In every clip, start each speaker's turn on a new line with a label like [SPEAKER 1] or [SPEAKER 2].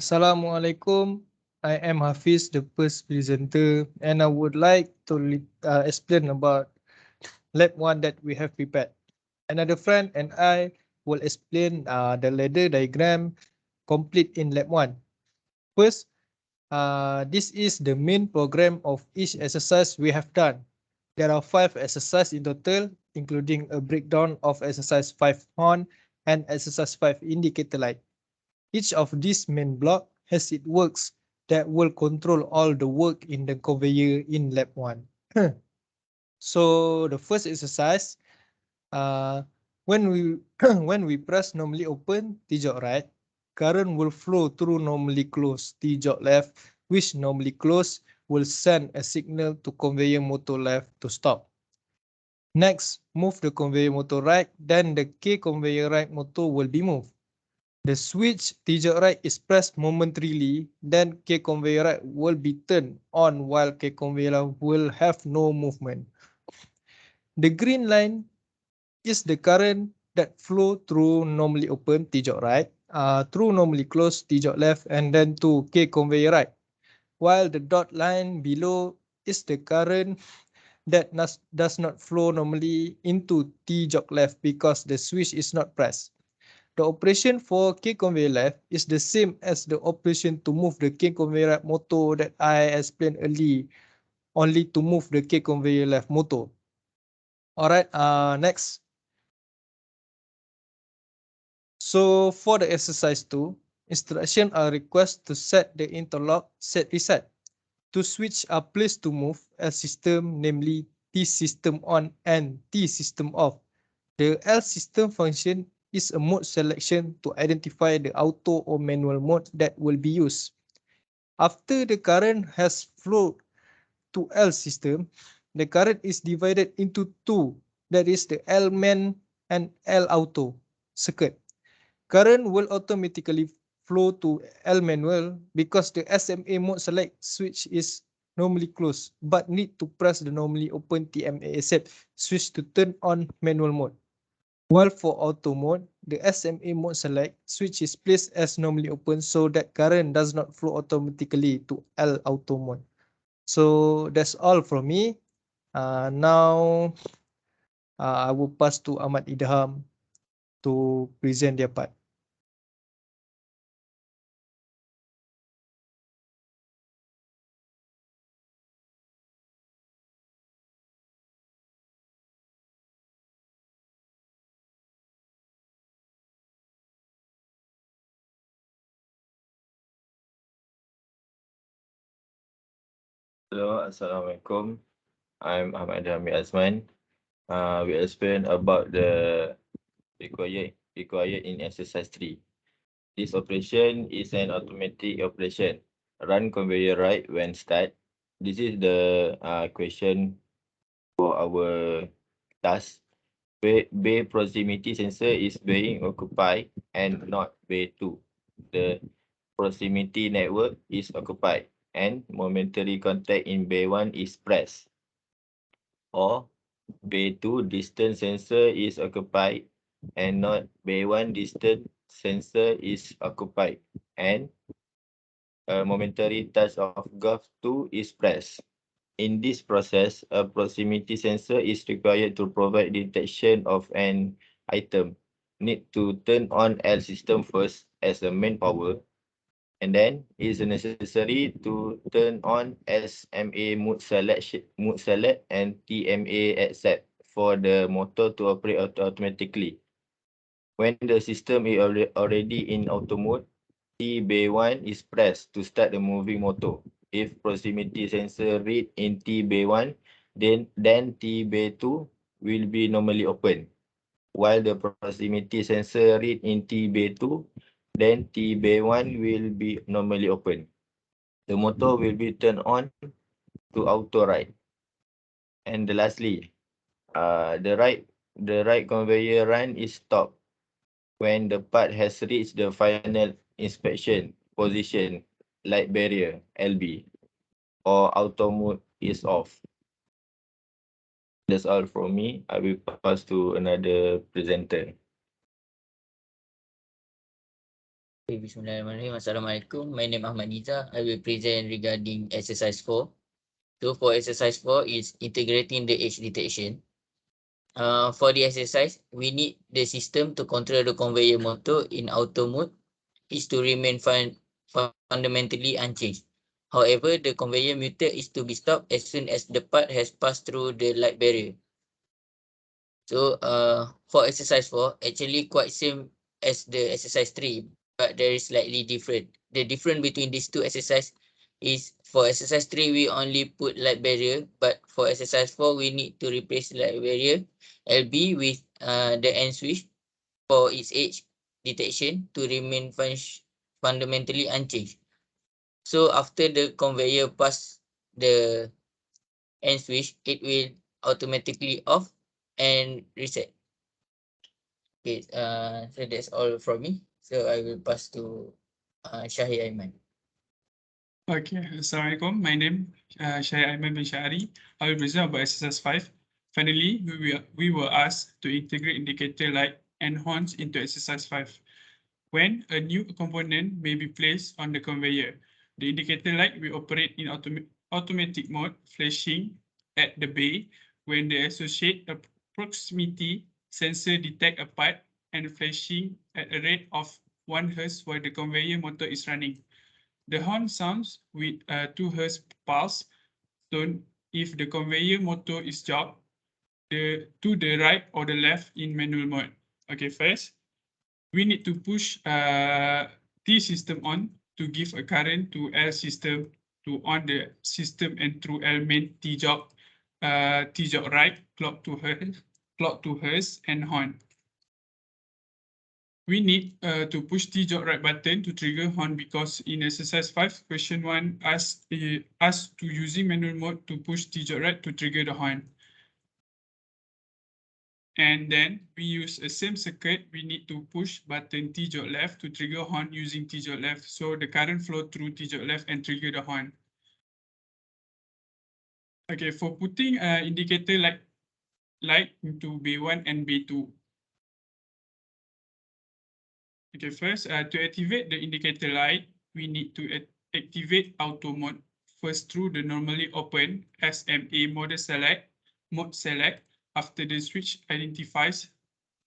[SPEAKER 1] Assalamualaikum. I am Hafiz, the first presenter, and I would like to explain about lab 1 that we have prepared. Another friend and I will explain the ladder diagram complete in lab 1. First, this is the main program of each exercise we have done. There are 5 exercises in total, including a breakdown of exercise 5 horn and exercise 5 indicator light. Each of these main block has its works that will control all the work in the conveyor in lab 1. So the first exercise, uh, when we when we press normally open T-jog right, current will flow through normally closed T-jog left, which normally closed will send a signal to conveyor motor left to stop. Next, move the conveyor motor right, then the K conveyor right motor will be moved. The switch T-jog right is pressed momentarily, then K conveyor right will be turned on while K conveyor right will have no movement. The green line is the current that flow through normally open T-jog right, through normally closed T-jog left, and then to K conveyor right. While the dot line below is the current that does not flow normally into T-jog left because the switch is not pressed. The operation for K conveyor left is the same as the operation to move the K conveyor right motor that I explained earlier, only to move the K conveyor left motor. Alright, next. So for the exercise 2, instructions are requested to set the interlock set reset. To switch are placed to move a system, namely T system on and T system off. The L system function is a mode selection to identify the auto or manual mode that will be used. After the current has flowed to L system, the current is divided into two, that is the L man and L auto circuit. Current will automatically flow to L manual because the SMA mode select switch is normally closed but need to press the normally open TMA set switch to turn on manual mode. While for auto mode, the SMA mode select switch is placed as normally open so that current does not flow automatically to L auto mode. So that's all from me. Now I will pass to Ahmad Idham to present their part.
[SPEAKER 2] Hello, Assalamualaikum. I'm Ahmad Jami Azman. We explain about the required in exercise 3. This operation is an automatic operation. Run conveyor right when start. This is the question for our task. Bay proximity sensor is being occupied and not bay 2. The proximity network is occupied and momentary contact in bay 1 is pressed. Or bay 2 distance sensor is occupied and not bay 1 distance sensor is occupied and a momentary touch of gulf 2 is pressed. In this process, a proximity sensor is required to provide detection of an item. Need to turn on L system first as a main power, and then it is necessary to turn on SMA mode select and TMA accept for the motor to operate automatically. When the system is already in auto mode, T bay 1 is pressed to start the moving motor. If proximity sensor read in T bay 1, then T bay 2 will be normally open. While the proximity sensor read in T bay 2, then T bay 1 will be normally open. The motor will be turned on to auto right. And lastly, the right conveyor run is stopped when the part has reached the final inspection position, light barrier LB, or auto mode is off. That's all from me. I will pass to another presenter.
[SPEAKER 3] Bismillahirrahmanirrahim. Assalamualaikum. My name Ahmad Niza. I will present regarding exercise 4. So for exercise 4 is integrating the age detection. For the exercise, we need the system to control the conveyor motor in auto mode is to remain fundamentally unchanged. However, the conveyor meter is to be stopped as soon as the part has passed through the light barrier. So for exercise 4, actually quite same as the exercise 3, but there is slightly different. The difference between these two exercises is for exercise 3, we only put light barrier, but for exercise 4, we need to replace light barrier LB with the end switch for its age detection to remain fundamentally unchanged. So after the conveyor pass the end switch, it will automatically off and reset. Okay, so that's all from me. So I will pass to Shahir Aiman.
[SPEAKER 4] Okay, Assalamualaikum. My name Sha'ari bin Sha'ari. I will present about exercise 5. Finally, we were asked to integrate indicator light and horns into exercise 5. When a new component may be placed on the conveyor, the indicator light will operate in automatic mode, flashing at the bay when the associated proximity sensor detect a part and flashing at a rate of 1 Hz while the conveyor motor is running. The horn sounds with a 2 Hz pulse tone if the conveyor motor is jogged to the right or the left in manual mode. Okay, first, we need to push T system on to give a current to L system to on the system and through L main T jog right, clock to Hz and horn. We need to push T jog right button to trigger horn because in exercise 5, question 1 asks us to using manual mode to push T jog right to trigger the horn. And then we use the same circuit. We need to push button T jog left to trigger horn using T jog left. So the current flow through T jog left and trigger the horn. Okay, for putting indicator light into B1 and B2. Okay, first to activate the indicator light, we need to activate auto mode first through the normally open SMA mode select after the switch identifies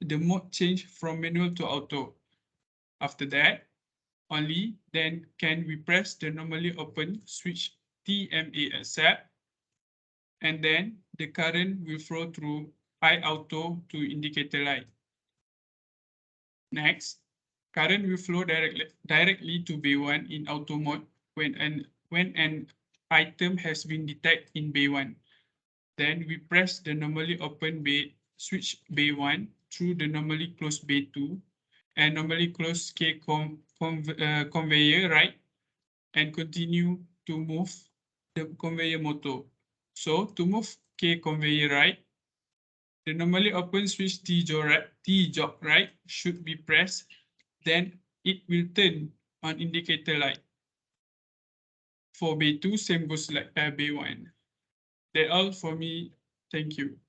[SPEAKER 4] the mode change from manual to auto. After that, only then can we press the normally open switch TMA accept, and then the current will flow through I auto to indicator light. Next, current will flow directly to B1 in auto mode when an item has been detected in B1. Then we press the normally open switch B1 through the normally closed B2 and normally closed conveyor right and continue to move the conveyor motor. So to move K conveyor right, the normally open switch T jog right should be pressed, then it will turn on indicator light. For B2, same goes like B1. That's all for me. Thank you.